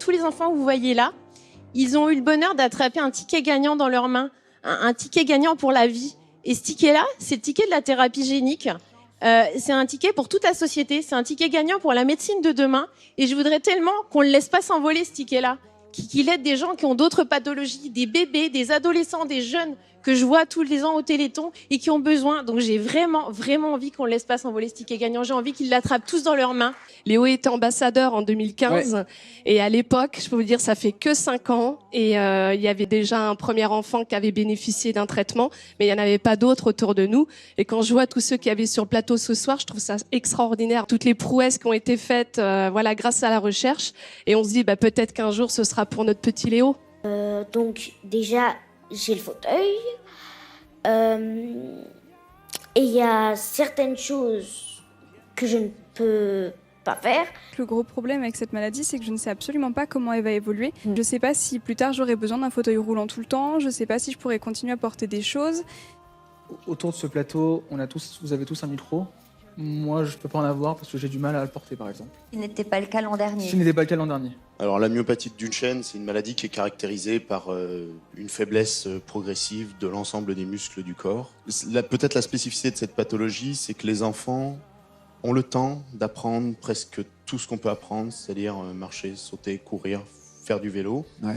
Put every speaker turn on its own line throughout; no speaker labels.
tous les enfants que vous voyez là, ils ont eu le bonheur d'attraper un ticket gagnant dans leurs mains, un ticket gagnant pour la vie. Et ce ticket-là, c'est le ticket de la thérapie génique. C'est un ticket pour toute la société, c'est un ticket gagnant pour la médecine de demain. Et je voudrais tellement qu'on ne le laisse pas s'envoler, ce ticket-là, qu'il aide des gens qui ont d'autres pathologies, des bébés, des adolescents, des jeunes que je vois tous les ans au Téléthon et qui ont besoin. Donc j'ai vraiment, vraiment envie qu'on ne laisse pas s'envoler ce ticket gagnant. J'ai envie qu'ils l'attrapent tous dans leurs mains.
Léo était ambassadeur en 2015
Ouais.
et à l'époque, je peux vous dire, ça fait que 5 ans et il y avait déjà un premier enfant qui avait bénéficié d'un traitement, mais il n'y en avait pas d'autres autour de nous. Et quand je vois tous ceux qui avaient sur le plateau ce soir, je trouve ça extraordinaire. Toutes les prouesses qui ont été faites voilà, grâce à la recherche. Et on se dit peut-être qu'un jour, ce sera pour notre petit Léo.
Donc déjà, j'ai le fauteuil. Et il y a certaines choses que je ne peux pas faire.
Le gros problème avec cette maladie, c'est que je ne sais absolument pas comment elle va évoluer. Je ne sais pas si plus tard j'aurai besoin d'un fauteuil roulant tout le temps. Je ne sais pas si je pourrai continuer à porter des choses.
Autour de ce plateau, vous avez tous un micro. Moi, je peux pas en avoir parce que j'ai du mal à le porter, par exemple.
Ce n'était pas le cas l'an dernier.
Ce n'était pas le cas l'an dernier.
Alors la myopathie de Duchenne, c'est une maladie qui est caractérisée par une faiblesse progressive de l'ensemble des muscles du corps. Peut-être la spécificité de cette pathologie, c'est que les enfants ont le temps d'apprendre presque tout ce qu'on peut apprendre, c'est-à-dire marcher, sauter, courir, faire du vélo.
Ouais.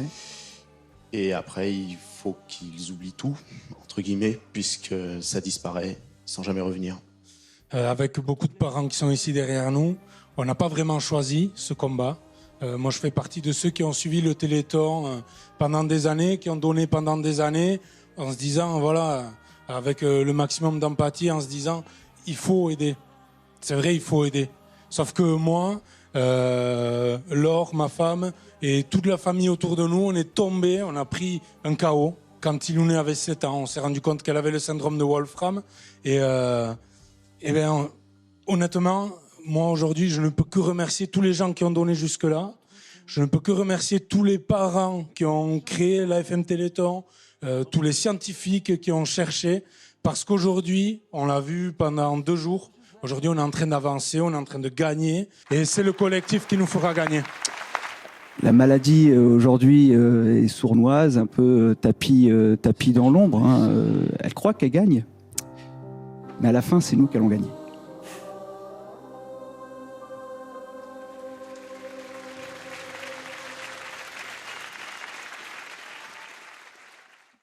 Et après, il faut qu'ils oublient tout, entre guillemets, puisque ça disparaît sans jamais revenir.
Avec beaucoup de parents qui sont ici derrière nous, on n'a pas vraiment choisi ce combat. Moi, je fais partie de ceux qui ont suivi le Téléthon pendant des années, qui ont donné pendant des années, en se disant, voilà, avec le maximum d'empathie, en se disant, il faut aider. C'est vrai, il faut aider. Sauf que moi, Laure, ma femme, et toute la famille autour de nous, on est tombés, on a pris un KO. Quand Ilouné avait 7 ans, on s'est rendu compte qu'elle avait le syndrome de Wolfram. Et bien, honnêtement, moi aujourd'hui, je ne peux que remercier tous les gens qui ont donné jusque-là. Je ne peux que remercier tous les parents qui ont créé l'AFM Téléthon, tous les scientifiques qui ont cherché. Parce qu'aujourd'hui, on l'a vu pendant 2 jours, aujourd'hui on est en train d'avancer, on est en train de gagner. Et c'est le collectif qui nous fera gagner.
La maladie aujourd'hui est sournoise, un peu tapis dans l'ombre. Elle croit qu'elle gagne. Mais à la fin, c'est nous qui allons gagner.